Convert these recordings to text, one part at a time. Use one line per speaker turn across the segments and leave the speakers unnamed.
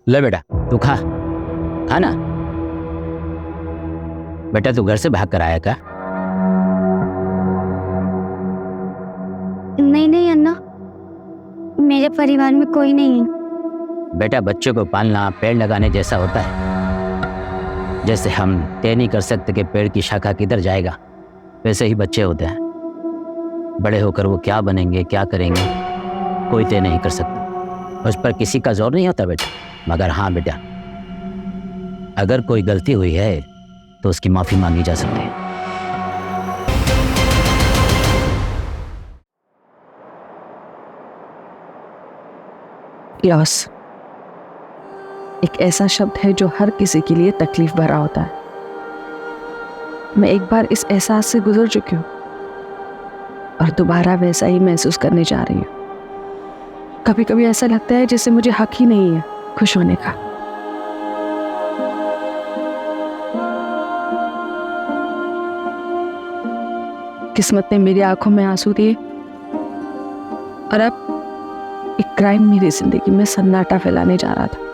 ले बेटा तू खा ना। बेटा तू घर से भाग कर आया क्या?
नहीं अन्ना, मेरे परिवार में कोई नहीं है।
बेटा बच्चों को पालना पेड़ लगाने जैसा होता है। जैसे हम तय नहीं कर सकते कि पेड़ की शाखा किधर जाएगा, वैसे ही बच्चे होते हैं। बड़े होकर वो क्या बनेंगे क्या करेंगे कोई तय नहीं कर सकता। उस पर किसी का जोर नहीं होता बेटा। मगर हाँ बेटा, अगर कोई गलती हुई है तो उसकी माफी मांगी जा सकती है।
लॉस एक ऐसा शब्द है जो हर किसी के लिए तकलीफ भरा होता है। मैं एक बार इस एहसास से गुजर चुकी हूँ और दोबारा वैसा ही महसूस करने जा रही हूँ। कभी कभी ऐसा लगता है जैसे मुझे हक ही नहीं है खुश होने का। किस्मत ने मेरी आंखों में आंसू दिए और अब एक क्राइम मेरी जिंदगी में सन्नाटा फैलाने जा रहा था।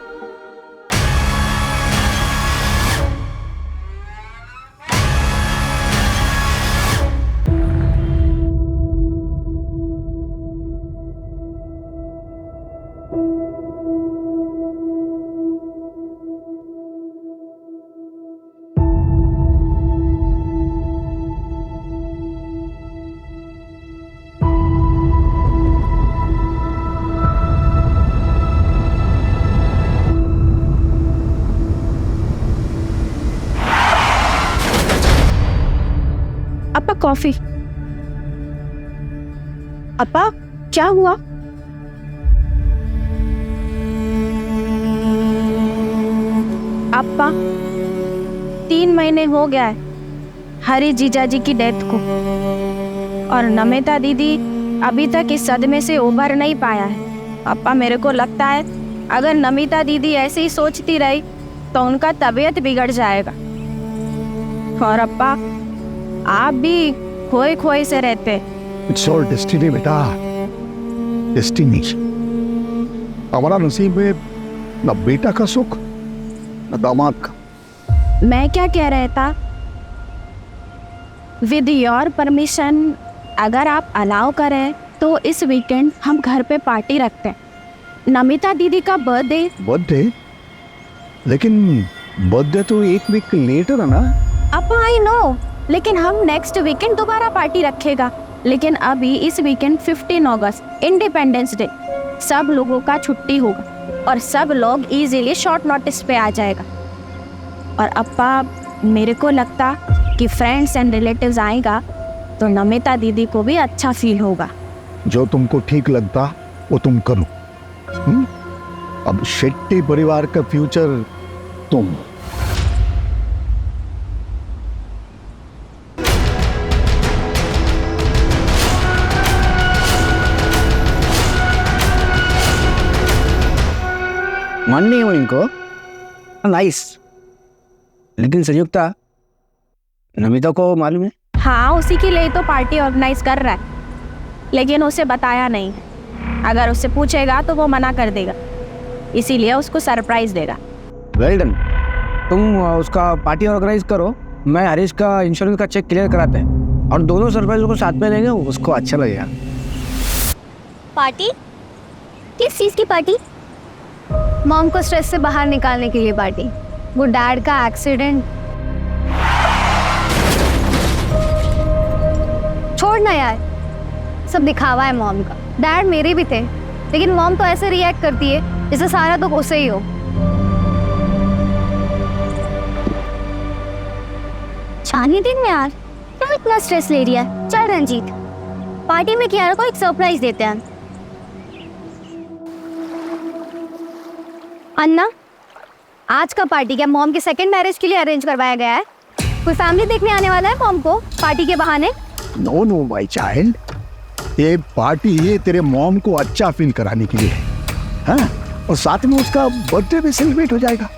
अपा कॉफी। अपा क्या हुआ? अपा 3 महीने हो गया है हरी जीजाजी की डेथ को और नमिता दीदी अभी तक इस सदमे से उभर नहीं पाया है। अपा मेरे को लगता है अगर नमिता दीदी ऐसे ही सोचती रही तो उनका तबीयत बिगड़ जाएगा। और अपा आप भी खोए खोए से रहते।
इट्स ऑल डेस्टिनी बेटा, डेस्टिनी। हमारा नसीब में न बेटा का सुख न दामाद का।
मैं क्या कह रहा था, विद योर परमिशन अगर आप अलाउ करें तो इस वीकेंड हम घर पे पार्टी रखते हैं। नमिता दीदी का बर्थडे, लेकिन बर्थडे तो 1 वीक लेटर है ना। अब आई नो, लेकिन हम नेक्स्ट वीकेंड दोबारा पार्टी रखेगा। लेकिन अभी इस वीकेंड 15 अगस्त इंडिपेंडेंस डे, सब लोगों का छुट्टी होगा और सब लोग इजीली शॉर्ट नोटिस पे आ जाएगा। और अपा मेरे को लगता कि फ्रेंड्स एंड रिलेटिव्स आएगा तो नमिता दीदी को भी अच्छा फील होगा।
जो तुमको ठीक लगता वो तुम करो। अब शेट्टी परिवार का फ्यूचर तुम।
मन नहीं हो इनको, नाइस। लेकिन संयुक्ता, नमिता को मालूम है?
हाँ, उसी के लिए तो पार्टी ऑर्गेनाइज कर रहा है, लेकिन उसे बताया नहीं। अगर उससे पूछेगा तो वो मना कर देगा, इसीलिए उसको सरप्राइज देगा।
Well done. तुम उसका पार्टी ऑर्गेनाइज करो, मैं हरीश का इंश्योरेंस का चेक क्लियर कराते हैं और दोनों सरप्राइज को साथ में लेंगे, उसको अच्छा लगेगा।
पार्टी? किस चीज़ की पार्टी? मॉम को स्ट्रेस से बाहर निकालने के लिए पार्टी। वो डैड का एक्सीडेंट। छोड़ना यार, सब दिखावा है मॉम का। डैड मेरे भी थे, लेकिन मॉम तो ऐसे रिएक्ट करती है जैसे सारा दुख उसे ही हो। शादी दिन में यार क्यों इतना स्ट्रेस ले रही है? चल रंजीत, पार्टी में कियारा को एक सरप्राइज देते हैं। अन्ना, आज का पार्टी क्या मॉम के सेकंड मैरिज के लिए अरेंज करवाया गया है? कोई फैमिली देखने आने वाला है मॉम को पार्टी के बहाने?
नो नो माय चाइल्ड, ये पार्टी ये तेरे मॉम को अच्छा फील कराने के लिए है, हाँ? और साथ में उसका बर्थडे भी सेलिब्रेट हो जाएगा।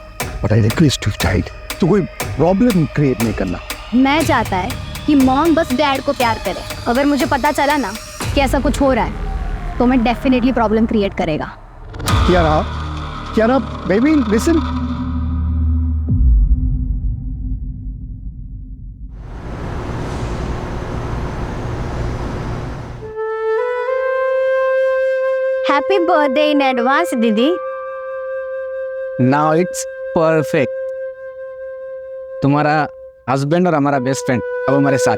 But I request you child, तो कोई प्रॉब्लम क्रिएट नहीं करना।
मैं चाहता है कि मॉम बस डैड को प्यार करे। अगर मुझे पता चला ना कि ऐसा कुछ हो रहा है तो मैं डेफिनेटली प्रॉब्लम क्रिएट करेगा।
Kiara, baby, listen.
Happy birthday in advance दीदी।
Now it's perfect. तुम्हारा हस्बैंड और हमारा बेस्ट फ्रेंड अब हमारे साथ।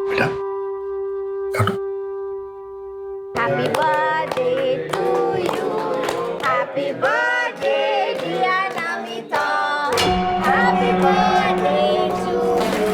बेटा, काटो।
Happy birthday to you, happy birthday dear Namita, happy birthday to you.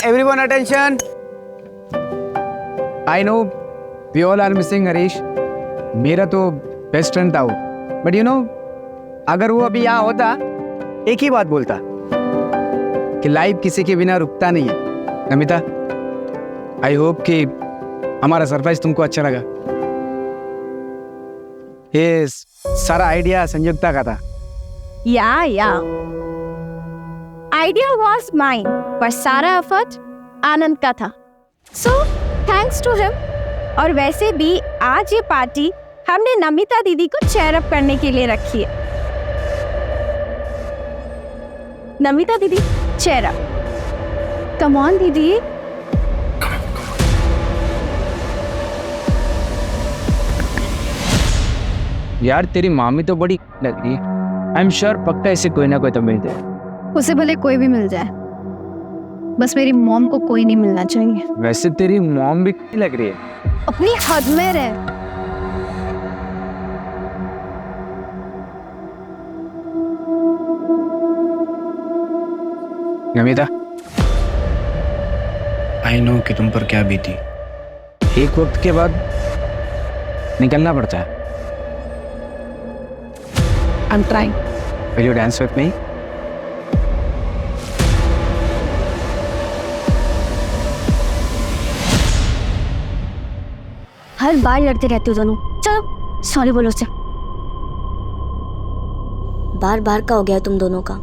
Everyone attention. I know we all are missing Harish. मेरा तो बेस्ट फ्रेंड था वो, बट यू नो अगर वो अभी यहाँ होता एक ही बात बोलता कि लाइफ किसी के बिना रुकता नहीं है। नमिता, आई होप कि हमारा सरप्राइज तुमको अच्छा लगा। ये सारा आइडिया संयुक्ता का था।
या आइडिया वॉज माइन, पर सारा एफर्ट आनंद का था। So thanks to him. और वैसे भी आज ये पार्टी हमने नमिता दीदी को चेयर अप करने के लिए रखी है। नमिता दीदी, चेयर अप। कम ऑन दीदी।
यार तेरी मामी तो बड़ी लग रही है। आई एम श्योर पक्का ऐसे कोई ना कोई तो मिलते हैं।
उसे भले कोई भी मिल जाए, बस मेरी मॉम को कोई नहीं मिलना चाहिए।
वैसे तेरी मॉम भी लग रही है।
अपनी हद में रह।
नमिता, आई नो कि तुम पर क्या बीती। एक वक्त के बाद निकलना पड़ता है।
I'm trying.
Will you dance with me?
हर बार लड़ते रहते हो दोनों। चलो सॉरी बोलो उससे।
बार बार का हो गया तुम दोनों का।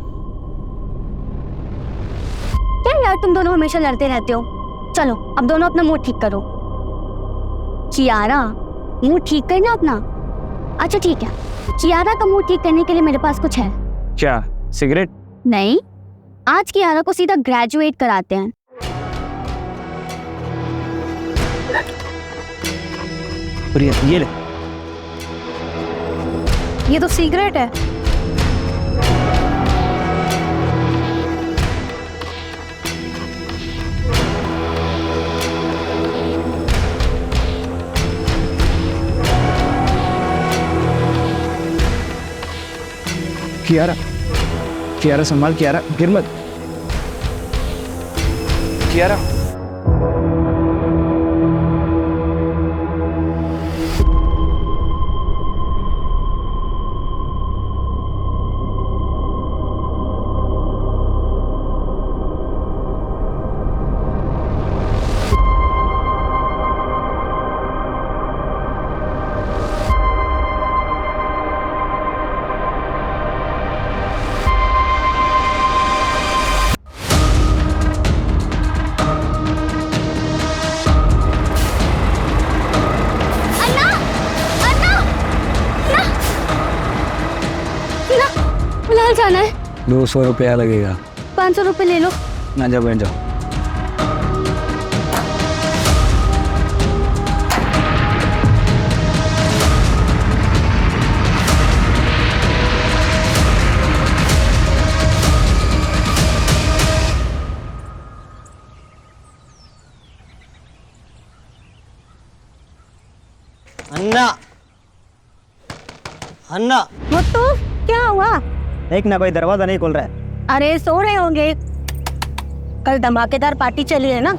क्या यार तुम दोनों हमेशा लड़ते रहते हो। चलो अब दोनों अपना मूड ठीक करो। कियारा, मूड ठीक करना अपना। अच्छा ठीक है, कियारा का मूड ठीक करने के लिए मेरे पास कुछ है।
क्या सिगरेट?
नहीं, आज कियारा को सीधा ग्रेजुएट कराते हैं।
ये ले।
ये तो सिगरेट है।
कियारा, कियारा संभाल, कियारा गिर मत। कियारा,
जाना है।
200 रुपया लगेगा।
500 रुपये ले लो।
ना जाओ, बैठ जाओ।
अन्ना अन्ना
मुत्तू क्या हुआ?
एक ना, कोई दरवाजा नहीं खुल रहा है।
अरे सो रहे होंगे, कल धमाकेदार पार्टी चली है ना।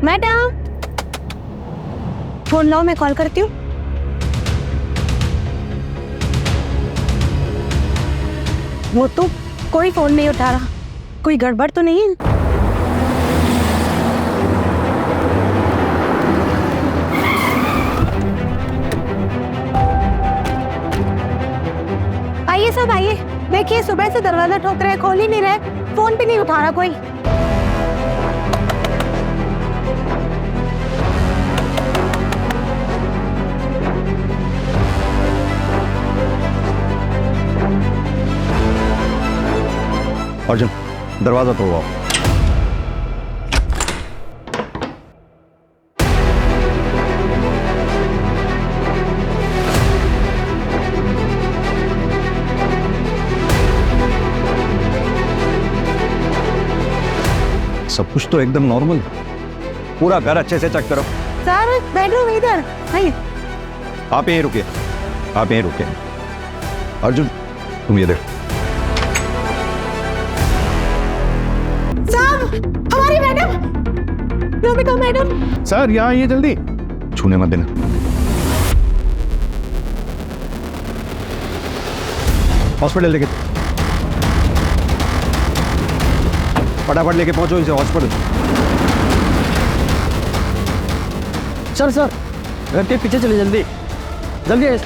मैडम फोन लाओ, मैं कॉल करती हूँ। मुत्तू कोई फोन नहीं उठा रहा, कोई गड़बड़ तो नहीं है? आइए सब आइए, देखिए सुबह से दरवाजा ठोक रहे, खोल ही नहीं रहे, फोन भी नहीं उठा रहा कोई।
अर्जुन दरवाजा तोड़वाओ। सब कुछ तो एकदम नॉर्मल, पूरा घर अच्छे से चेक करो।
सर बेडरूम इधर, आइए।
आप यहीं रुकिए, आप यहीं रुकिए। अर्जुन तुम ये देखो।
हमारी मैडम, नमिता मैडम।
सर यहाँ आइए जल्दी, छूने मत देना। हॉस्पिटल लेके फटाफट लेके पहुंचो इसे हॉस्पिटल।
सर सर घर के पीछे चलिए, जल्दी जल्दी आइए।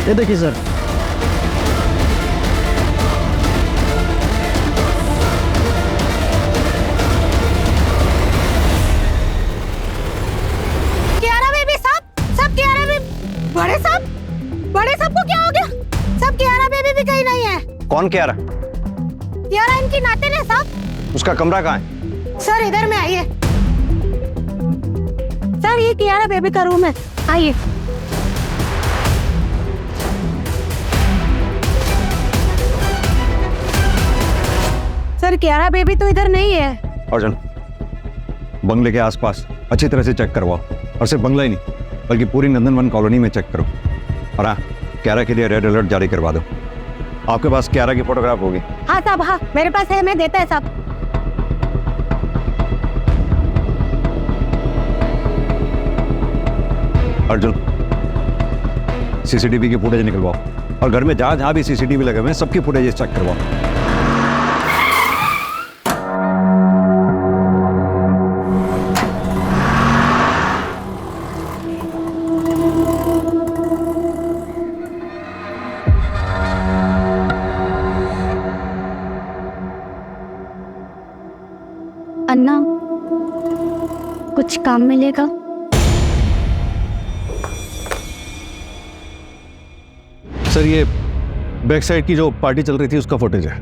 ये देखिए सर।
बड़े साहब को क्या हो गया? सब कियारा बेबी भी कहीं नहीं है।
कौन कियारा?
कियारा इनकी नातिन है साहब।
उसका कमरा कहाँ है?
सर इधर में आइए। सर ये कियारा बेबी का रूम है, आइए। सर कियारा बेबी तो इधर नहीं है।
अर्जुन बंगले के आसपास अच्छी तरह से चेक करवाओ, और सिर्फ बंगला ही नहीं बल्कि पूरी नंदनवन कॉलोनी में चेक करो। और हाँ, कियारा के लिए रेड अलर्ट जारी करवा दो। आपके पास कियारा की फोटोग्राफ होगी?
हाँ साहब, हाँ मेरे पास है, मैं देता है साहब।
अर्जुन सीसीटीवी की फुटेज निकलवाओ, और घर में जहां जहां भी सीसीटीवी लगे हुए हैं सबकी फुटेज चेक करवाओ।
अन्ना कुछ काम मिलेगा?
सर ये बैक साइड की जो पार्टी चल रही थी उसका फुटेज है,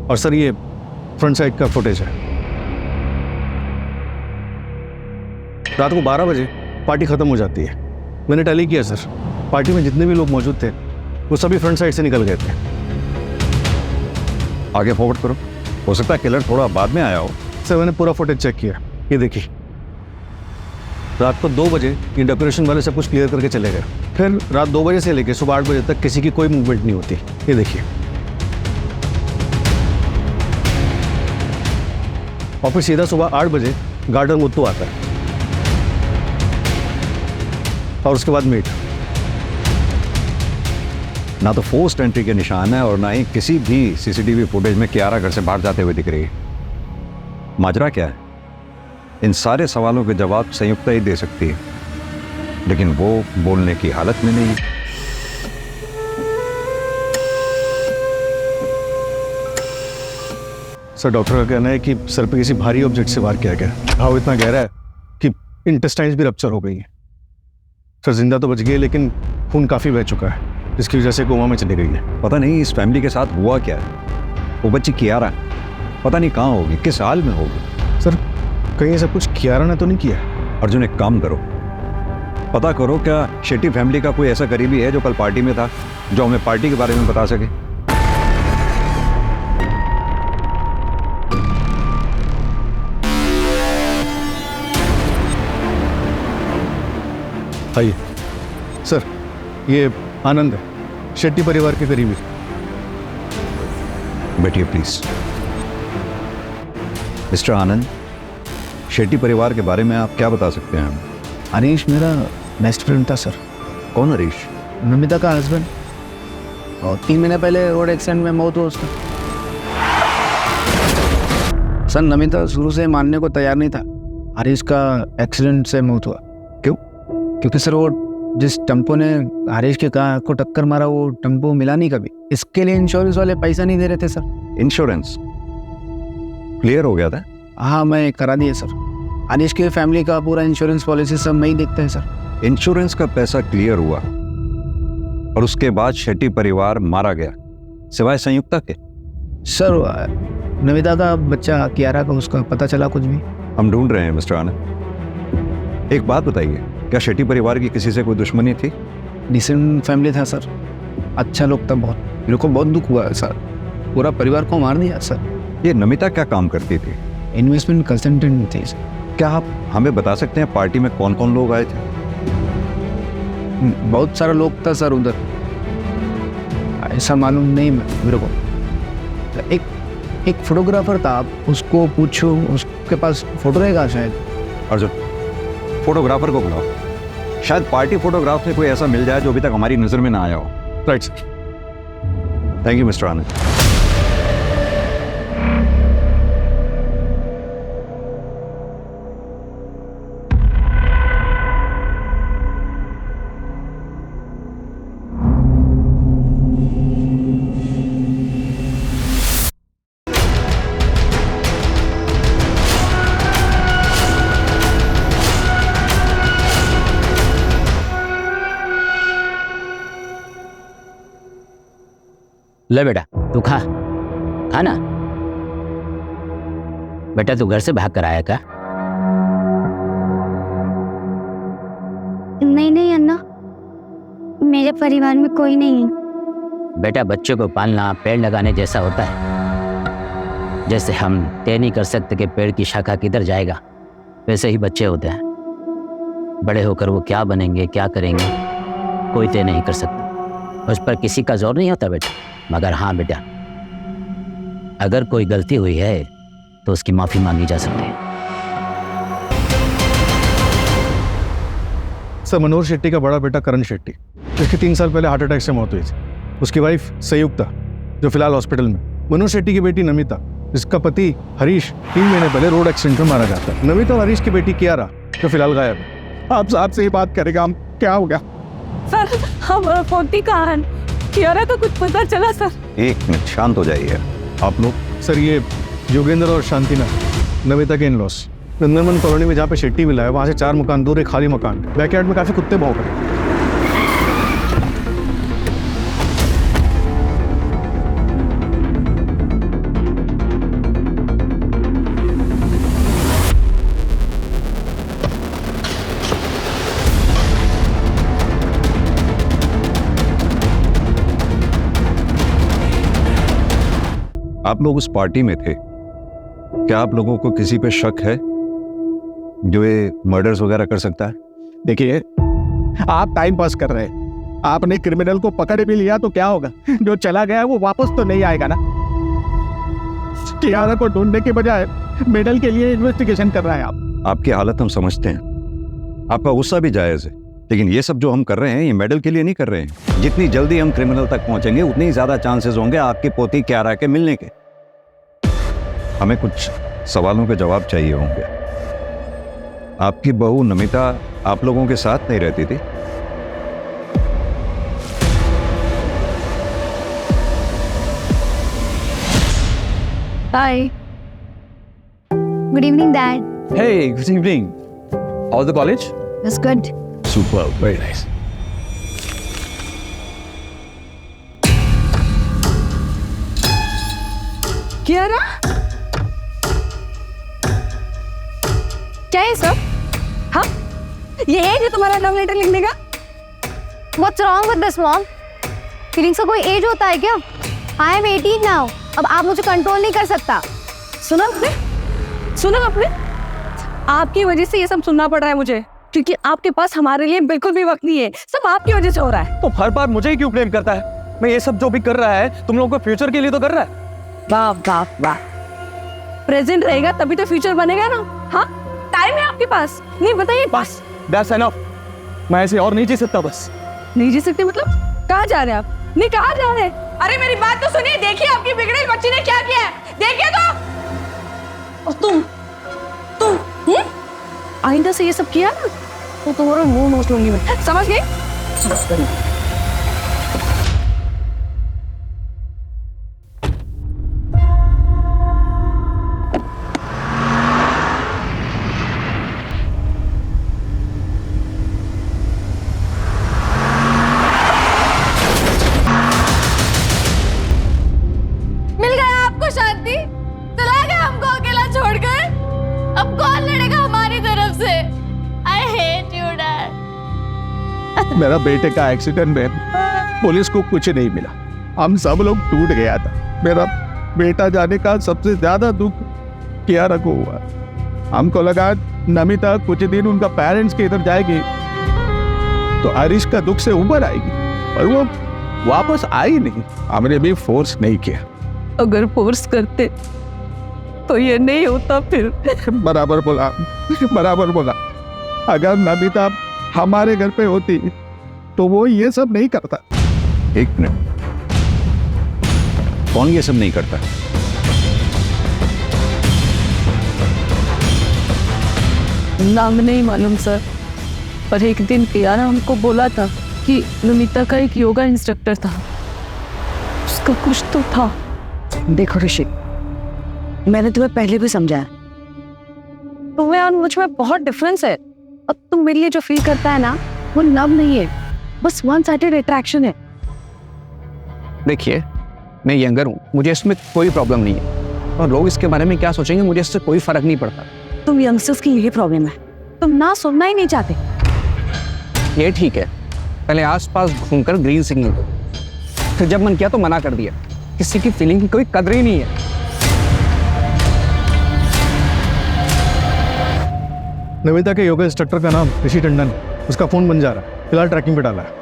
और सर ये फ्रंट साइड का फुटेज है। रात को 12 बजे पार्टी खत्म हो जाती है। मैंने टैली किया सर, पार्टी में जितने भी लोग मौजूद थे वो सभी फ्रंट साइड से निकल गए थे। आगे फॉरवर्ड करो, हो सकता है किलर थोड़ा बाद में आया हो। सर मैंने पूरा फुटेज चेक किया, ये देखिए। रात को 2 बजे ये डेकोरेशन वाले सब कुछ क्लियर करके चले गए। फिर रात 2 बजे से लेकर सुबह 8 बजे तक किसी की कोई मूवमेंट नहीं होती, ये देखिए। और फिर सीधा सुबह 8 बजे गार्डन मुत्तू आता है, और उसके बाद मीट। ना तो फोर्स्ड एंट्री के निशान है और ना ही किसी भी सीसीटीवी फुटेज में कियारा घर से बाहर जाते हुए दिख रही है। माजरा क्या है? इन सारे सवालों के जवाब संयुक्ता ही दे सकती है, लेकिन वो बोलने की हालत में नहीं है। सर डॉक्टर का कहना है कि सर पे किसी भारी ऑब्जेक्ट से वार किया गया। घाव इतना गहरा है कि इंटेस्टाइन्स भी रप्चर हो गई है। सर जिंदा तो बच गई, लेकिन खून काफी बह चुका है, जिसकी वजह से कोमा में चली गई है। पता नहीं इस फैमिली के साथ हुआ क्या है। वो बच्ची कियारा पता नहीं कहाँ होगी, किस हाल में होगी। सर कहीं ऐसा कुछ कियारा ने तो नहीं किया? अर्जुन एक काम करो, पता करो क्या शेट्टी फैमिली का कोई ऐसा करीबी है जो कल पार्टी में था, जो हमें पार्टी के बारे में बता सके। आइए सर, ये आनंद है, शेट्टी परिवार के करीबी।
बैठिए प्लीज। मिस्टर आनंद, शेट्टी परिवार के बारे में आप क्या बता सकते हैं हमें?
हरीश मेरा बेस्ट फ्रेंड था सर।
कौन हरीश?
नमिता का हस्बैंड। और 3 महीने पहले रोड एक्सीडेंट में मौत हुआ उसका। सर नमिता शुरू से मानने को तैयार नहीं था हरीश का एक्सीडेंट से मौत हुआ।
क्यों?
क्योंकि सर वो जिस टेम्पो ने हरीश के कार को टक्कर मारा वो टेम्पो मिला नहीं कभी। इसके लिए इंश्योरेंस वाले पैसा नहीं दे रहे थे सर।
इंश्योरेंस क्लियर हो गया था?
हाँ मैं करा दिए सर। हरीश के फैमिली का पूरा इंश्योरेंस पॉलिसी सब मैं ही देखता है सर।
इंश्योरेंस का पैसा क्लियर हुआ और उसके बाद शेट्टी परिवार मारा गया, सिवाय संयुक्ता के?
सर नमिता का बच्चा कियारा का उसका पता चला कुछ भी?
हम ढूंढ रहे हैं मिस्टर आनंद। एक बात बताइए, क्या शेट्टी परिवार की किसी से कोई दुश्मनी थी?
डिसेंट फैमिली था सर, अच्छा लोग था बहुत। मेरे को बहुत दुख हुआ है सर, पूरा परिवार को मार दिया सर।
ये नमिता क्या काम करती थी?
इन्वेस्टमेंट कंसल्टेंट थी सर।
क्या आप हमें बता सकते हैं पार्टी में कौन कौन लोग आए थे?
बहुत सारा लोग था सर उधर, ऐसा मालूम नहीं मेरे को। एक फोटोग्राफर था, आप उसको पूछो, उसके पास फोटो रहेगा शायद।
अर्जुन, फोटोग्राफर को बुलाओ, शायद पार्टी फोटोग्राफ में कोई ऐसा मिल जाए जो अभी तक हमारी नजर में ना आया हो।
Right sir.
Thank you mister Anand.
ले बेटा तू खा ना। बेटा तू घर से भाग कर आया क्या?
नहीं अन्ना, मेरे परिवार में कोई नहीं है।
बेटा बच्चों को पालना पेड़ लगाने जैसा होता है। जैसे हम तय नहीं कर सकते कि पेड़ की शाखा किधर जाएगा, वैसे ही बच्चे होते हैं। बड़े होकर वो क्या बनेंगे क्या करेंगे कोई तय नहीं कर सकता। उस पर किसी का जोर नहीं होता बेटा। मगर हाँ बेटा, अगर कोई गलती हुई है तो उसकी माफ़ी मांगी जा सकती है।
सर मनोहर शेट्टी का बड़ा बेटा करण शेट्टी, जिसकी 3 साल पहले हार्ट अटैक से मौत हुई थी। उसकी वाइफ संयुक्ता, जो फिलहाल हॉस्पिटल में। मनोहर शेट्टी की बेटी नमिता, जिसका पति हरीश 3 महीने पहले रोड एक्सीडेंट में मारा जाता है। नमिता और हरीश की बेटी कियारा, जो फिलहाल गायब है। आप साहब से ही बात करेगा, हम क्या हो गया?
सर हम फोटी कहाँ है? कियारा का कुछ पता चला सर?
1 मिनट शांत हो जाइए आप लोग।
सर ये योगेंद्र और शांतिना नमिता के इन-लॉस नंदनवन कॉलोनी में जहाँ पे शेट्टी मिला है, वहाँ से 4 मकान दूर एक खाली मकान, बैकयार्ड में काफी कुत्ते भौंक रहे हैं।
आप लोग उस पार्टी में थे, क्या आप लोगों को किसी पे शक है जो ये मर्डर्स वगैरह कर सकता है?
देखिए आप टाइम पास कर रहे हैं, आपने क्रिमिनल को पकड़ भी लिया तो क्या होगा? जो चला गया वो वापस तो नहीं आएगा ना। कियारा को ढूंढने के बजाय मेडल के लिए इन्वेस्टिगेशन कर रहा है आप।
आपकी हालत हम समझते हैं, आपका गुस्सा भी जायज है, लेकिन ये सब जो हम कर रहे हैं ये मेडल के लिए नहीं कर रहे हैं। जितनी जल्दी हम क्रिमिनल तक पहुंचेंगे उतनी ज्यादा चांसेस होंगे आपकी पोती कियारा के मिलने के। हमें कुछ सवालों के जवाब चाहिए होंगे। आपकी बहू नमिता आप लोगों के साथ नहीं रहती थी?
Hi. Good evening, Dad.
Hey, good evening. How's the college?
That's good.
Super, very nice.
Kiara क्या है सब? हाँ ये है जो तुम्हारा लव लेटर लिखने का?
What's wrong with this, Mom? Feelings का कोई एज होता है क्या? I am 18 now. अब आप मुझे कंट्रोल नहीं कर सकता।
सुना आपने? आपकी वजह से ये सब सुनना पड़ रहा है मुझे। क्योंकि आपके पास हमारे लिए बिल्कुल भी वक्त नहीं है। सब आपकी वजह से हो रहा है।
तो हर बार मुझे ही क्यों ब्लेम करता है? मैं ये सब जो भी कर रहा है तुम लोगों को फ्यूचर के लिए तो कर रहा है।
वाह वाह वाह, प्रेजेंट रहेगा तभी तो फ्यूचर बनेगा ना। हाँ, टाइम है आपके पास, नहीं बताइए।
बस दैट्स एनफ, मैं ऐसे और नहीं जी सकता। बस
नहीं जी सकते मतलब? कहाँ जा रहे हैं आप? नहीं, कहाँ जा रहे हैं? अरे मेरी बात तो सुनिए, देखिए आपकी बिगड़ेल बच्ची ने क्या किया है, देखिए तो। और तुम आइंदा से ये सब किया ना तो तुम्हारा मुंह नोच लूंगी मैं, समझ गए?
मिल गया आपको शांति? चला गया हमको अकेला छोड़कर? अब कौन लड़ेगा हमारी तरफ से? I hate you, Dad.
मेरा बेटे का एक्सीडेंट में पुलिस को कुछ नहीं मिला, हम सब लोग टूट गया था। मेरा बेटा जाने का सबसे ज्यादा दुख कियारा को हुआ। हमको लगा नमिता कुछ दिन उनका पेरेंट्स के इधर जाएगी तो हरीश का दुख से उबर आएगी, और वो वापस आई नहीं। हमने भी फोर्स नहीं किया।
अगर फोर्स करते तो ये नहीं होता फिर।
बराबर बोला, बराबर बोला। अगर नमिता हमारे घर पे होती तो वो ये सब नहीं करता।
एक मिनट, कौन ये सब नहीं करता?
नाम नहीं मालूम सर, पर एक दिन कियारा हमको बोला था कि नमिता का एक योगा इंस्ट्रक्टर था, उसका कुछ तो था।
देखो ऋषि, मैंने तुम्हें पहले भी समझाया,
तुम्हें और मुझ में बहुत डिफरेंस है। अब तुम मेरे लिए जो फील करता है ना, वो लव नहीं है, बस वन साइडेड अट्रैक्शन है।
देखिए, मैं यंगर हूँ, मुझे इसमें कोई प्रॉब्लम नहीं है, और लोग इसके बारे में क्या सोचेंगे मुझे इससे कोई फर्क नहीं पड़ता।
तुम यंगस्टर्स की यही प्रॉब्लम है,
तुम ना सुनना ही नहीं चाहते।
ये ठीक है, पहले आसपास घूमकर ग्रीन सिग्नल दो, फिर जब मन किया तो मना कर दिया। किसी की फीलिंग की कोई कदर ही नहीं है।
नमिता के योगा इंस्ट्रक्टर का नाम ऋषि टंडन, उसका फोन बन जा रहा है, फिलहाल ट्रैकिंग पे डाला है।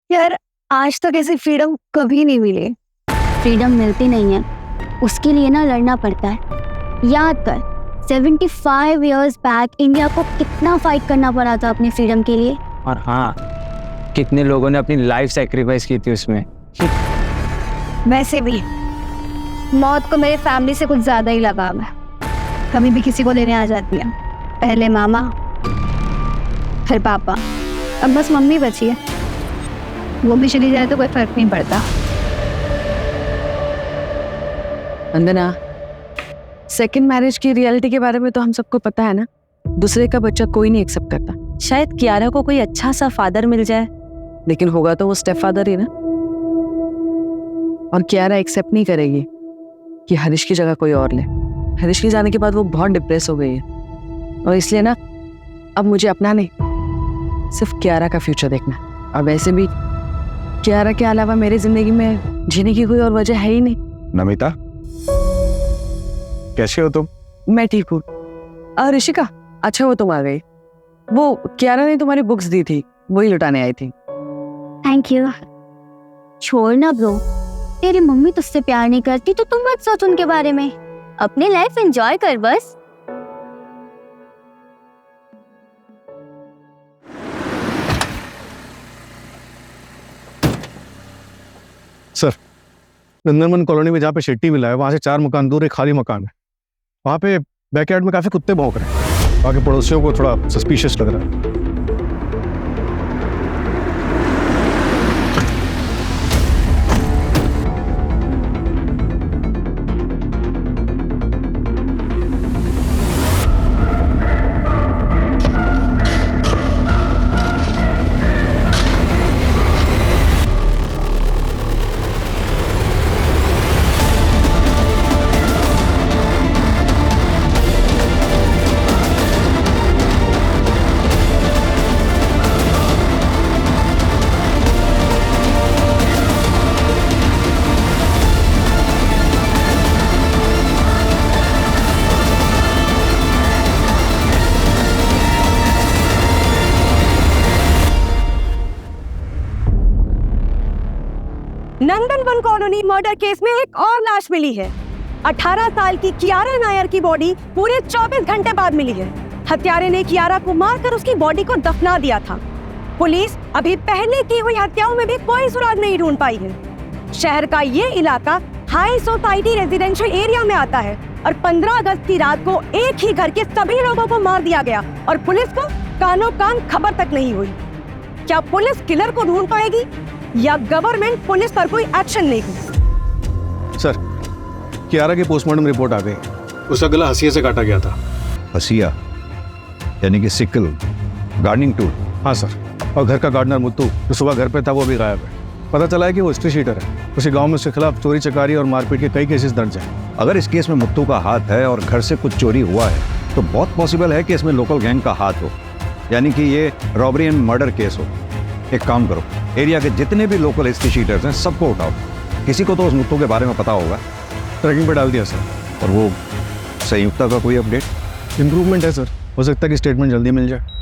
यार आज तक ऐसी फ्रीडम कभी नहीं मिली। फ्रीडम मिलती नहीं है, उसके लिए ना लड़ना पड़ता है। याद कर 75 इयर्स बैक इंडिया को कितना फाइट करना पड़ा था अपनी फ्रीडम के लिए।
और हाँ, कितने लोगों ने अपनी लाइफ सैक्रिफाइस की थी उसमें।
वैसे भी मौत को मेरे फैमिली से कुछ ज्यादा ही लगाव है। कभी भी किसी को लेने आ जाती है, पहले मामा फिर पापा, अब बस मम्मी बची है। वो भी चली जाए तो कोई फर्क नहीं पड़ता।
वंदना, सेकंड मैरिज की रियलिटी के बारे में तो हम सबको पता है ना। दूसरे का बच्चा कोई नहीं एक्सेप्ट करता। शायद कियारा को कोई अच्छा सा फादर मिल जाए, लेकिन होगा तो वो स्टेप फादर ही ना। और कियारा एक्सेप्ट नहीं करेगी कि हरीश की जगह कोई और ले। हरीश के जाने के बाद वो बहुत डिप्रेस हो गई है, और इसलिए ना अब मुझे अपना नहीं, सिर्फ कियारा का फ्यूचर देखना। और वैसे भी कियारा के अलावा मेरी जिंदगी में जीने की कोई और वजह है ही नहीं।
नमिता, कैसे हो तुम?
मैं ठीक हूँ। ऋषिका, अच्छा वो तुम आ गई। वो कियारा ने तुम्हारी बुक्स दी थी, वही लुटाने आई थी।
Thank you. छोड़ ना ब्रो, तेरी मम्मी तुझसे प्यार नहीं करती तो तुम मत सोच उनके बारे में। अपनी लाइफ एंजॉय कर बस।
सर, नंदनवन कॉलोनी में जहाँ पे शेट्टी मिला है, वहां से 4 मकान दूर एक खाली मकान है। वहां पे बैकयार्ड में काफी कुत्ते भौंक रहे हैं। वहां के पड़ोसियों को थोड़ा सस्पिशियस लग रहा है।
नंदनवन कॉलोनी मर्डर केस में एक और लाश मिली है। 18 साल की कियारा नायर की बॉडी पूरे 24 घंटे बाद मिली है। हत्यारे ने कियारा को मारकर उसकी बॉडी को दफना दिया था। पुलिस अभी पहले की हुई हत्याओं में भी कोई सुराग नहीं ढूंढ पाई है। शहर का ये इलाका हाई सोसाइटी रेजिडेंशियल एरिया में आता है और 15 अगस्त की रात को एक ही घर के सभी लोगों को मार दिया गया और पुलिस को कानो कान खबर तक नहीं हुई। क्या पुलिस किलर को ढूंढ पाएगी या गवर्नमेंट पुलिस पर कोई एक्शन लेगी?
सर, कियारा की पोस्टमार्टम रिपोर्ट आ गई। उसका गला हंसिया से काटा गया था।
हंसिया यानी कि सिकल, गार्डनिंग टूल?
हाँ सर। और घर का गार्डनर मुत्तू जो सुबह घर पे था वो भी गायब है। पता चला है कि वो हिस्ट्री शीटर है। उसी गांव में उसके खिलाफ चोरी चकारी और मारपीट के कई केसेस दर्ज हैं।
अगर इस केस में मुत्तू का हाथ है और घर से कुछ चोरी हुआ है तो बहुत पॉसिबल है कि इसमें लोकल गैंग का हाथ हो, यानी कि ये रॉबरी एंड मर्डर केस हो। एक काम करो, एरिया के जितने भी लोकल हिस्ट्री शीटर्स हैं सबको उठाओ। किसी को तो उस मुत्तू के बारे में पता होगा।
ट्रैकिंग पे डाल दिया सर।
और वो संयुक्ता का कोई अपडेट?
इम्प्रूवमेंट है सर, हो सकता है कि स्टेटमेंट जल्दी मिल जाए।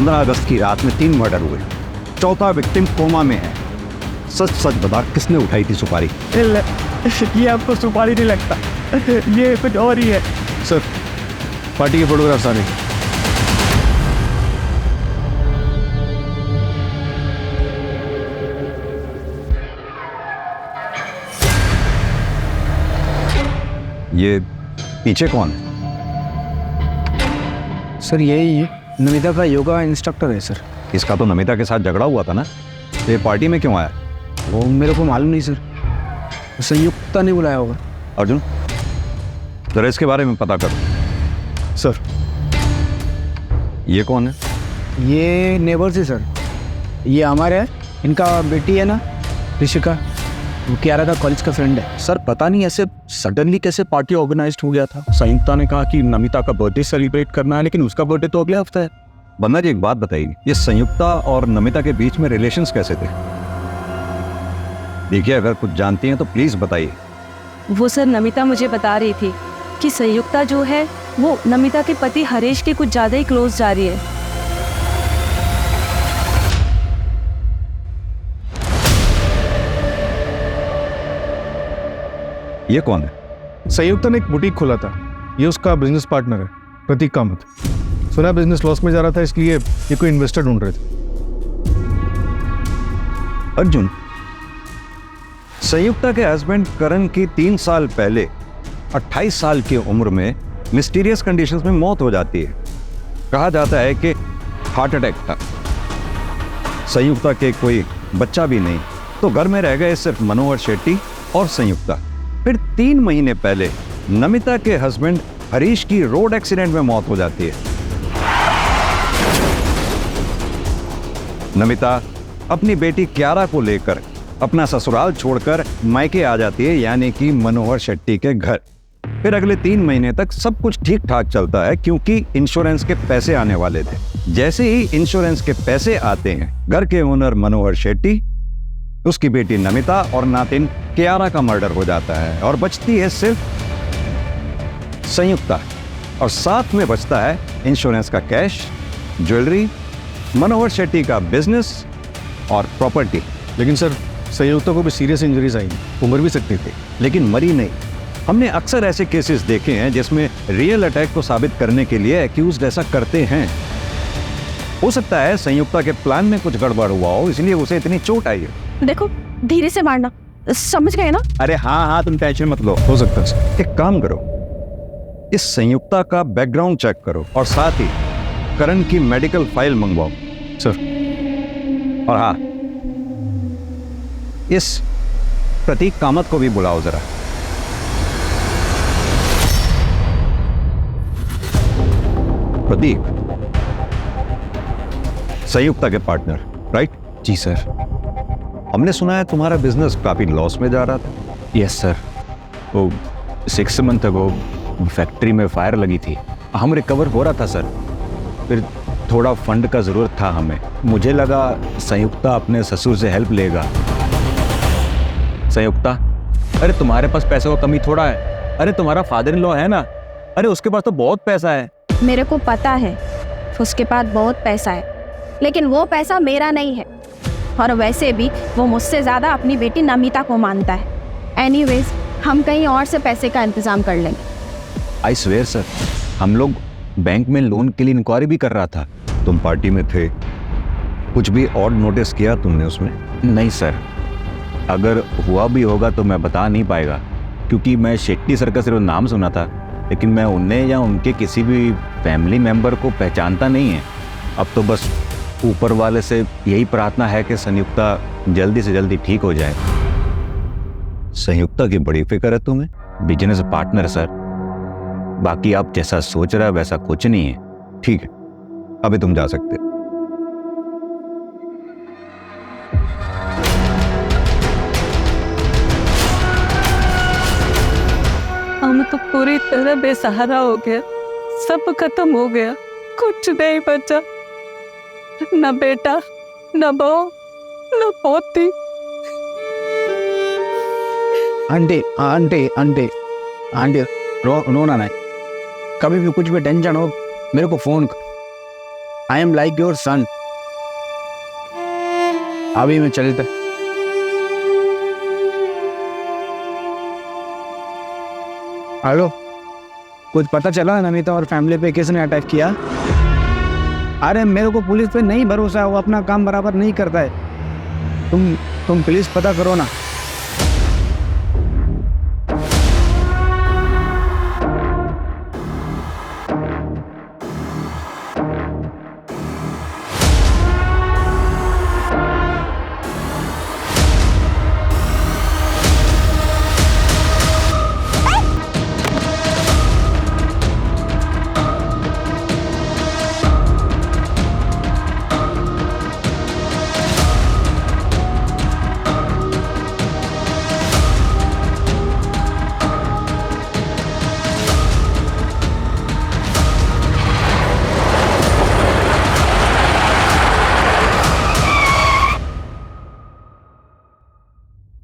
अगस्त की रात में 3 मर्डर हुए, चौथा विक्टिम कोमा में है। सच सच बता, किसने उठाई थी सुपारी?
ये आपको सुपारी नहीं लगता, ये कुछ और ही है।
सर, पार्टी के फोटोग्राफ्स आ रहे।
ये पीछे कौन है?
सर यही नमिता का योगा इंस्ट्रक्टर है सर।
इसका तो नमिता के साथ झगड़ा हुआ था ना, तो ये पार्टी में क्यों आया?
वो मेरे को मालूम नहीं सर, संयुक्ता ने बुलाया होगा।
अर्जुन, जरा इसके बारे में पता करो।
सर,
ये कौन है?
ये नेबर्स है सर। ये हमारे है, इनका बेटी है ना ऋषिका, वो कियारा का कॉलेज का फ्रेंड है।
सर पता नहीं ऐसे सडनली कैसे पार्टी ऑर्गेनाइज्ड हो गया था। संयुक्ता ने कहा कि नमिता का बर्थडे सेलिब्रेट करना है, लेकिन उसका बर्थडे तो अगले हफ्ते है।
बंदा जी एक बात बताइए, ये संयुक्ता और नमिता के बीच में रिलेशंस कैसे थे? देखिए, अगर कुछ जानती हैं तो प्लीज बताइए।
वो सर नमिता मुझे बता रही थी कि संयुक्ता जो है वो नमिता के पति हरीश के कुछ ज़्यादा ही क्लोज जा रही है।
ये कौन है?
संयुक्ता ने एक बुटीक खोला था। ये उसका बिजनेस पार्टनर है, प्रतीक कामत। सुना बिजनेस लॉस में जा रहा था, इसलिए ये कोई इन्वेस्टर ढूंढ रहे थे।
अर्जुन, संयुक्ता के हस्बैंड करण की 3 साल पहले 28 साल की उम्र में मिस्टीरियस कंडीशंस में मौत हो जाती है। कहा जाता है कि हार्ट अटैक था। संयुक्ता के कोई बच्चा भी नहीं, तो घर में रह गए सिर्फ मनोहर शेट्टी और संयुक्ता। फिर 3 महीने पहले नमिता के हस्बैंड हरीश की रोड एक्सीडेंट में मौत हो जाती है। नमिता अपनी बेटी कियारा को लेकर अपना ससुराल छोड़कर मायके आ जाती है, यानी कि मनोहर शेट्टी के घर। फिर अगले 3 महीने तक सब कुछ ठीक ठाक चलता है, क्योंकि इंश्योरेंस के पैसे आने वाले थे। जैसे ही इंश्योरेंस के पैसे आते हैं, घर के ओनर मनोहर शेट्टी, उसकी बेटी नमिता और नातिन कियारा का मर्डर हो जाता है और बचती है सिर्फ संयुक्ता। और साथ में बचता है इंश्योरेंस का कैश, ज्वेलरी, मनोहर शेट्टी का बिजनेस और प्रॉपर्टी।
लेकिन सर, संयुक्ता को भी सीरियस इंजरीज आई, वो मर भी सकती थी।
लेकिन मरी नहीं। हमने अक्सर ऐसे केसेस देखे हैं जिसमें रियल अटैक को साबित करने के लिए एक्यूज्ड ऐसा करते हैं। हो सकता है संयुक्ता के प्लान में कुछ गड़बड़ हुआ हो, इसलिए उसे इतनी चोट आई है।
देखो, धीरे से मारना, समझ गए ना?
अरे हाँ, तुम टेंशन मत लो।
हो सकता है सर।
एक काम करो, इस संयुक्ता का बैकग्राउंड चेक करो और साथ ही करण की मेडिकल फाइल मंगवाओ।
सर।
और हाँ, इस प्रतीक कामत को भी बुलाओ जरा। प्रतीक, संयुक्ता के पार्टनर, राइट?
जी सर।
हमने सुना है तुम्हारा बिजनेस काफी लॉस में जा रहा था।
Yes sir. वो 6 मंथ अगो फैक्ट्री में फायर लगी थी। हम रिकवर हो रहा था सर, फिर थोड़ा फंड का ज़रूरत था हमें। मुझे लगा संयुक्ता अपने ससुर से हेल्प लेगा। संयुक्ता, अरे तुम्हारे पास पैसे का कमी थोड़ा है। अरे तुम्हारा फादर इन लॉ है ना, अरे उसके पास तो बहुत पैसा है।
मेरे को पता है उसके पास बहुत पैसा है, लेकिन वो पैसा मेरा नहीं है, और वैसे भी वो मुझसे ज़्यादा अपनी बेटी नमिता को मानता है। एनीवेज, हम कहीं और से पैसे का इंतज़ाम कर लेंगे।
आई स्वेयर सर, हम लोग बैंक में लोन के लिए इंक्वायरी भी कर रहा था।
तुम पार्टी में थे, कुछ भी और नोटिस किया तुमने उसमें?
नहीं सर, अगर हुआ भी होगा तो मैं बता नहीं पाएगा, क्योंकि मैं शेट्टी सर का सिर्फ नाम सुना था, लेकिन मैं उन्हें या उनके किसी भी फैमिली मेंबर को पहचानता नहीं है। अब तो बस ऊपर वाले से यही प्रार्थना है कि संयुक्ता जल्दी से जल्दी ठीक हो जाए।
संयुक्ता की बड़ी फिक्र है तुम्हें?
बिजनेस पार्टनर सर, बाकी आप जैसा सोच रहे हैं वैसा कुछ नहीं है।
ठीक है, अभी तुम जा सकते हो।
हम तो पूरी तरह बेसहारा हो गया, सब खत्म हो गया, कुछ नहीं बचा, न बेटा, न बहू, न पोती।
आंटी आंटी आंटी आंटी, रोना नहीं, कभी भी कुछ भी टेंशन हो मेरे को फोन कर। I am like your son. अभी मैं चलता। हेलो, कुछ पता चला नमिता और फैमिली पे किसने अटैक किया? अरे मेरे को पुलिस पे नहीं भरोसा है, वो अपना काम बराबर नहीं करता है। तुम प्लीज पता करो ना।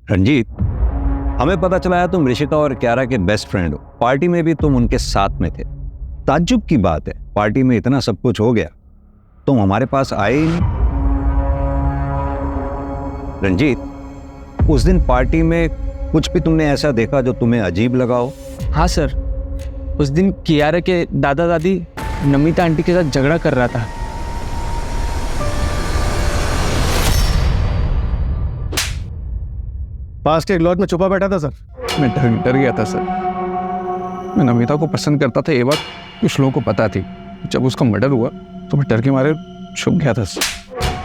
रंजीत, हमें पता चला है तुम ऋषिका और क्यारा के बेस्ट फ्रेंड हो। पार्टी में भी तुम उनके साथ में थे। ताज्जुब की बात है, पार्टी में इतना सब कुछ हो गया, तुम हमारे पास आए ही नहीं। रंजीत, उस दिन पार्टी में कुछ भी तुमने ऐसा देखा जो तुम्हें अजीब लगा हो?
हाँ सर, उस दिन कियारा के दादा दादी नमिता आंटी के साथ झगड़ा कर रहा था।
पास के एक लॉज में छुपा बैठा था सर।
मैं डर गया था सर। मैं नमिता को पसंद करता था, ये बात कुछ लोगों को पता थी। जब उसका मर्डर हुआ तो मैं डर के मारे छुप गया था सर।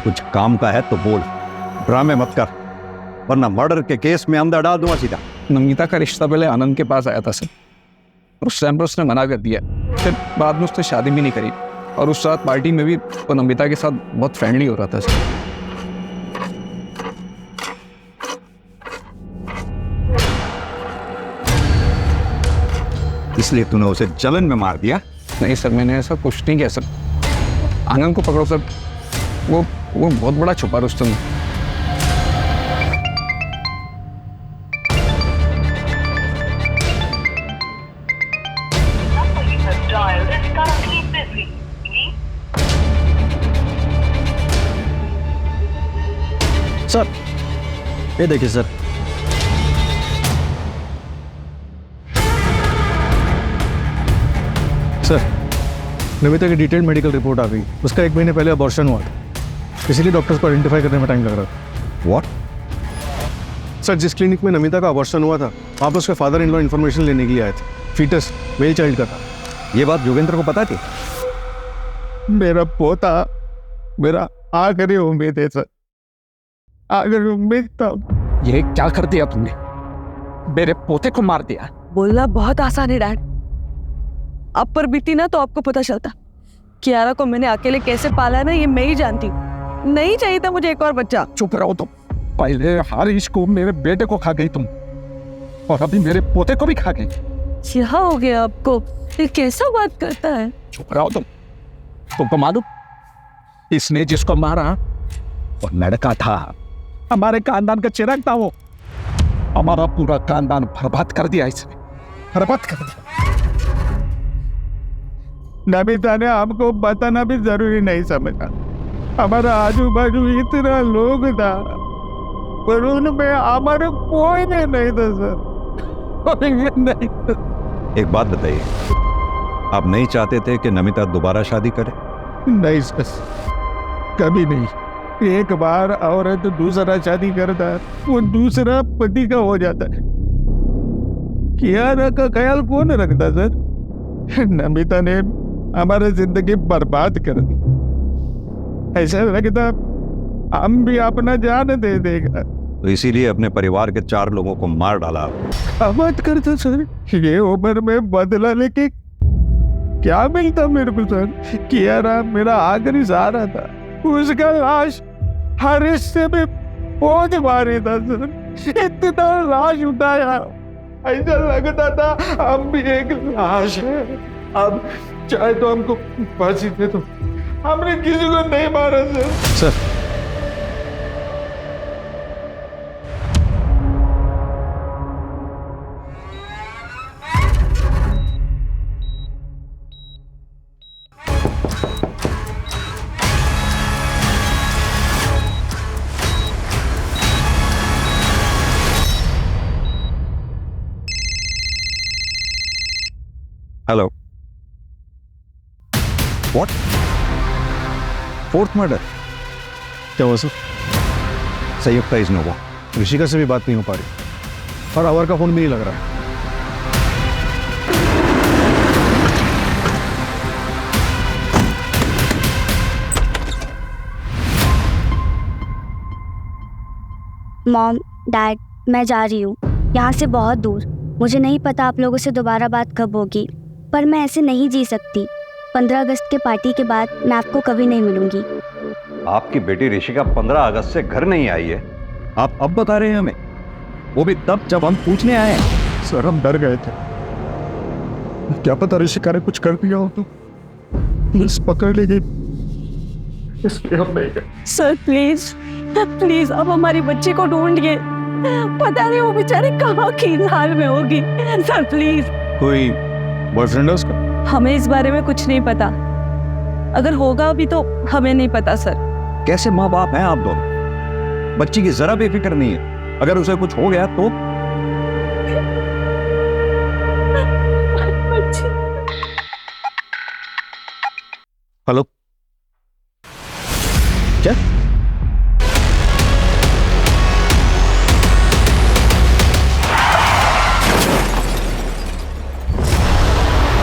कुछ काम का है तो बोल, ड्रामे मत कर, वरना मर्डर के केस में अंदर डाल दूंगा सीधा।
नमिता का रिश्ता पहले आनंद के पास आया था सर, और उस टाइम पर उसने मना कर दिया। फिर बाद में उसने शादी भी नहीं करी, और उस रात पार्टी में भी वो नमिता के साथ बहुत फ्रेंडली हो रहा था सर।
इसलिए तूने उसे जलन में मार दिया?
नहीं सर, मैंने ऐसा कुछ नहीं किया सर। आनंद को पकड़ो सर, वो बहुत बड़ा छुपा रुस्तम है।
सर, ये देखिए सर,
सर नमिता की डिटेल्ड मेडिकल रिपोर्ट आ गई। उसका 1 महीने पहले अबॉर्शन हुआ था, इसीलिए डॉक्टर्स को आइडेंटिफाई करने में टाइम लग रहा था।
व्हाट?
सर, जिस क्लिनिक में नमिता का अबॉर्शन हुआ था वहाँ पर उसके फादर इन लॉ इन्फॉर्मेशन लेने के लिए आए थे। फीटस मेल चाइल्ड का था।
ये बात जोगेंद्र को पता थी?
मेरा पोता मेरा आखिरी उम्मीद है सर, आखिरी उम्मीद था। ये क्या कर दिया तुमने? मेरे पोते को मार दिया।
बोलना बहुत आसान है डैड, आप पर बीती ना तो आपको पता चलता। कियारा को मैंने अकेले कैसे पाला है ना, ये मैं ही जानती हूँ। नहीं चाहिए था मुझे एक और बच्चा।
चुप रहो तुम। पहले हारिश को, मेरे बेटे को खा गई तुम, और अभी मेरे पोते को भी खा गई।
क्या हो गया आपको? ये कैसा बात करता है?
चुप रहो तुमको मालूम, इसने जिसको मारा वो लड़का था, हमारे खानदान का चिराग था वो। हमारा पूरा खानदान बर्बाद कर दिया इसने, बर्बाद कर दिया। नमिता ने हमको बताना भी जरूरी नहीं समझा। हमारा आजू बाजू इतना लोग था, पर उनमें हमारे कोई नहीं था सर, कोई नहीं था।
एक बात बताइए, आप नहीं चाहते थे कि नमिता दोबारा शादी करे?
नहीं सर, कभी नहीं। एक बार औरत दूसरा शादी करता है, वो दूसरा पति का हो जाता है। कियारा का ख्याल कौन रखता सर? नमिता ने हमारी जिंदगी बर्बाद कर दी। ऐसा लगता हम भी अपना जान दे देगा,
तो इसीलिए अपने परिवार के 4 लोगों को मार डाला आपने।
मत करता सर, ये उम्र में बदला लेके क्या मिलता मेरे को सर? कियारा मेरा आखिरी सहारा था, उसका लाश हर हिस्से में पहुंच मारे था सर। इतना लाश उठाया, ऐसा लगता था हम भी एक लाश है। अब चाहे तो हमको फांसी दे दो, हमने किसी को नहीं मारा sir.
Hello, what? 4th murder?
क्या हुआ सर?
संयुक्त इज नोवा।
ऋषिका से भी बात नहीं हो पा रही और अवर का फोन भी नहीं लग रहा है।
मॉम, डैड, मैं जा रही हूँ यहाँ से बहुत दूर। मुझे नहीं पता आप लोगों से दोबारा बात कब होगी, पर मैं ऐसे नहीं जी सकती। 15 अगस्त के पार्टी के बाद मैं आपको कभी नहीं मिलूंगी।
आपकी बेटी ऋषिका 15 अगस्त से घर नहीं आई है, आप अब बता रहे हैं हमें? वो भी तब जब हम पूछने आए हैं।
सर हम डर गए थे, क्या पता ऋषिका ने कुछ कर दिया हो तो पुलिस पकड़ लेगी, इसलिए हम नहीं गए।
सर प्लीज प्लीज आप हमारी बच्ची को ढूंढिए, पता नहीं वो बेचारी कहाँ की हाल में होगी। Sir please.
कोई बॉयफ्रेंड है उसका?
हमें इस बारे में कुछ नहीं पता, अगर होगा भी तो हमें नहीं पता सर।
कैसे माँ बाप हैं आप दोनों? बच्ची की जरा भी फिक्र नहीं है, अगर उसे कुछ हो गया तो?
हेलो, क्या?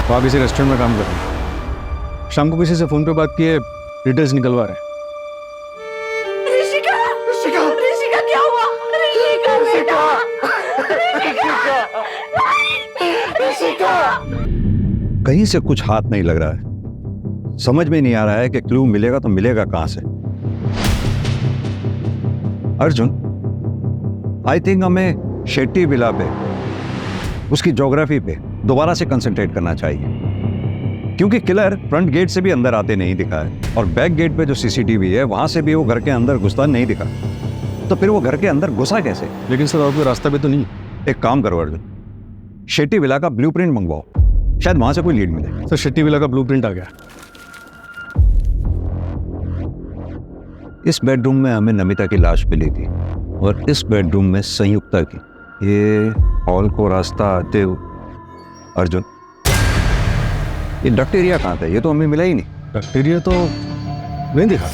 वो किसी रेस्टोरेंट में काम कर रहे हैं, शाम को किसी से फोन पे बात किए, डिटेल्स निकलवा रहे हैं।
ऋषिका, ऋषिका, ऋषिका क्या हुआ? ऋषिका बेटा, ऋषिका।
कहीं से कुछ हाथ नहीं लग रहा है, समझ में नहीं आ रहा है कि क्लू मिलेगा तो मिलेगा कहां से। अर्जुन, आई थिंक हमें शेट्टी विला पे, उसकी ज्योग्राफी पे दोबारा से कंसंट्रेट करना चाहिए, क्योंकि किलर फ्रंट गेट से भी अंदर आते नहीं दिखा है और बैक गेट पे जो सीसीटीवी है वहां से भी वो घर के अंदर घुसता नहीं दिखा, तो फिर वो घर के अंदर घुसा कैसे?
लेकिन सर और कोई रास्ता भी तो नहीं।
एक काम करो अर्जुन, शेट्टी विला का ब्लूप्रिंट मंगवाओ, शायद वहां से कोई लीड मिले।
सर शेट्टी विला का ब्लूप्रिंट आ गया।
इस बेडरूम में हमें नमिता की लाश मिली थी और इस बेडरूम में संयुक्ता की। ये हॉल को रास्ता आते हुए अर्जुन, ये डक्ट एरिया कहाँ था? ये तो हमें मिला ही नहीं।
डक्ट एरिया तो नहीं दिखा।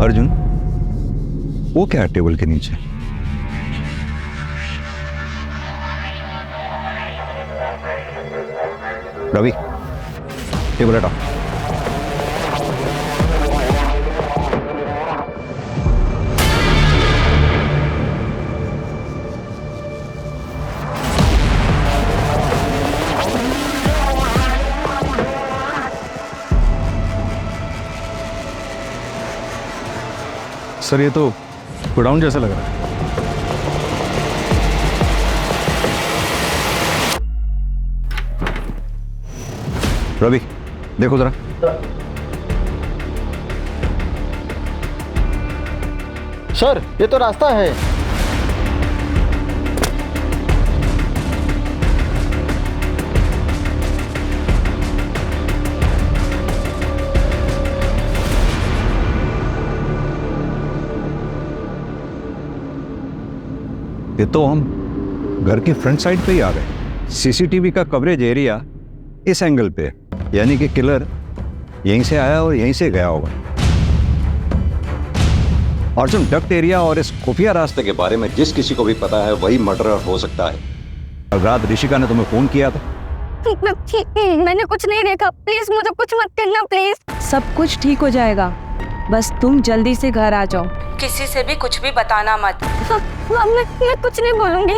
अर्जुन, वो क्या है टेबल के नीचे? रवि, टेबल हटाओ।
सर ये तो गोडाउन जैसा लग रहा है।
रवि देखो जरा।
सर ये तो रास्ता है।
ये तो हम घर के फ्रंट साइड पे ही आ गए। सीसीटीवी का कवरेज एरिया इस एंगल पे है, यानी कि किलर यहीं से आया और यहीं से गया होगा। अर्जुन, डक्ट एरिया और इस खुफिया रास्ते के बारे में जिस किसी को भी पता है वही मर्डरर हो सकता है। रात ऋषिका ने तुम्हें फोन किया था?
मैंने कुछ नहीं देखा, प्लीज मुझे कुछ मत करना प्लीज।
सब कुछ ठीक हो जाएगा, बस तुम जल्दी से घर आ जाओ।
किसी से भी कुछ भी बताना मत।
मैं कुछ नहीं बोलूंगी।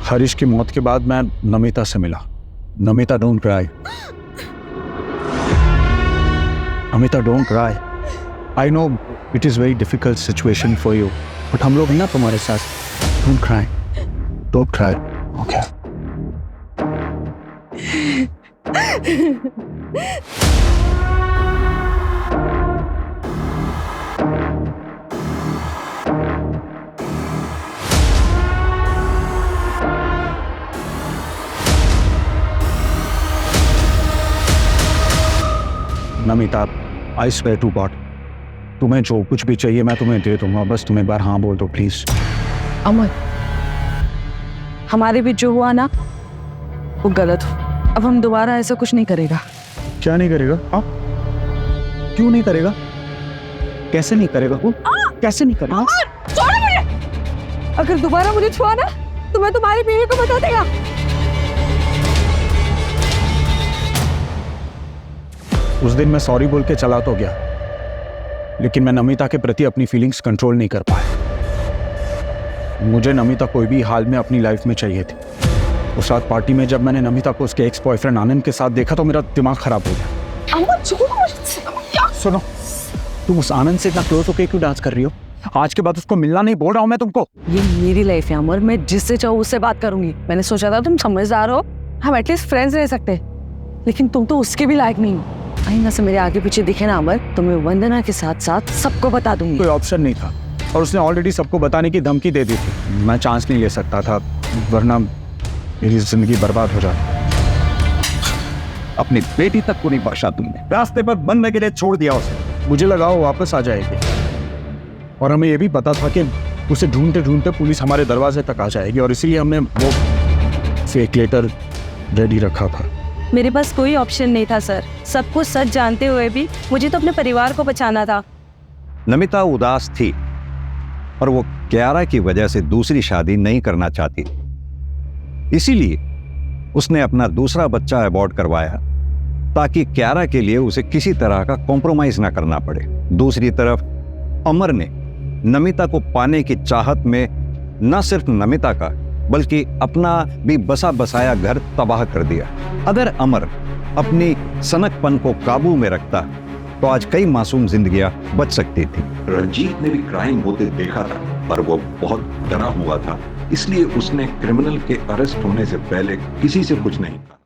हरीश की मौत के बाद मैं नमिता से मिला। Namita don't cry, Namita don't cry. I know it is very difficult situation for you, but हम लोग हैं ना तुम्हारे साथ। Don't cry, don't cry, okay? Namita, I swear to God, तुम्हें जो कुछ भी चाहिए मैं तुम्हें दे दूंगा, बस तुम एक बार हाँ बोल दो प्लीज।
अमर, हमारे बीच जो हुआ ना वो गलत हो। अब हम दोबारा ऐसा कुछ नहीं करेगा।
क्या नहीं करेगा? हाँ, क्यों नहीं करेगा? कैसे नहीं करेगा? वो कैसे नहीं करेगा?
छोड़ो मुझे। अगर दोबारा मुझे छुआ ना तो मैं तुम्हारी बीवी को बता देगा।
उस दिन मैं सॉरी बोल के चला तो गया, लेकिन मैं नमिता के प्रति अपनी फीलिंग्स कंट्रोल नहीं कर पाया। मुझे नमिता कोई भी हाल में अपनी लाइफ में चाहिए थी। उस रात पार्टी में जब मैंने नमिता को उसके एक्स बॉयफ्रेंड आनंद के साथ देखा तो मेरा दिमाग खराब हो गया। सुनो, तुम उस आनंद से इतना क्लोज होकर क्यों डांस कर रही हो? आज के बाद उसको मिलना नहीं बोल रहा हूँ मैं तुमको।
ये मेरी लाइफ है अमर, मैं जिससे चाहूँ उससे बात करूंगी। मैंने सोचा था तुम समझदार हो, हम एटलीस्ट फ्रेंड्स रह सकते, लेकिन तुम तो उसके भी लायक नहीं हो। आईना से मेरे आगे पीछे दिखे ना अमर, तो मैं वंदना के साथ साथ सबको बता दूंगी।
कोई ऑप्शन नहीं था और उसने ऑलरेडी सबको बताने की धमकी दे दी थी। मैं चांस नहीं ले सकता था, वरना मेरी जिंदगी बर्बाद हो जाती।
अपनी बेटी तक को नहीं बख्शा तुमने, रास्ते पर बनने के लिए छोड़ दिया उसे।
मुझे लगा वो वापस आ जाएगी, और हमें यह भी पता था कि उसे ढूंढते ढूंढते पुलिस हमारे दरवाजे तक आ जाएगी, और इसीलिए हमने वो फेक लेटर रेडी रखा था।
मेरे पास कोई ऑप्शन नहीं था सर। सब कुछ सच जानते हुए भी मुझे तो अपने परिवार को बचाना था।
नमिता उदास थी और वो क्यारा की वजह से दूसरी शादी नहीं करना चाहती, इसीलिए उसने अपना दूसरा बच्चा अबॉर्ट करवाया ताकि क्यारा के लिए उसे किसी तरह का कॉम्प्रोमाइज ना करना पड़े। दूसरी तरफ अमर ने नमिता को पाने की चाहत में न सिर्फ नमिता का बल्कि अपना भी बसा बसाया घर तबाह कर दिया। अगर अमर अपनी सनकपन को काबू में रखता तो आज कई मासूम जिंदगियां बच सकती थी।
रंजीत ने भी क्राइम होते देखा था, पर वो बहुत डरा हुआ था, इसलिए उसने क्रिमिनल के अरेस्ट होने से पहले किसी से कुछ नहीं कहा।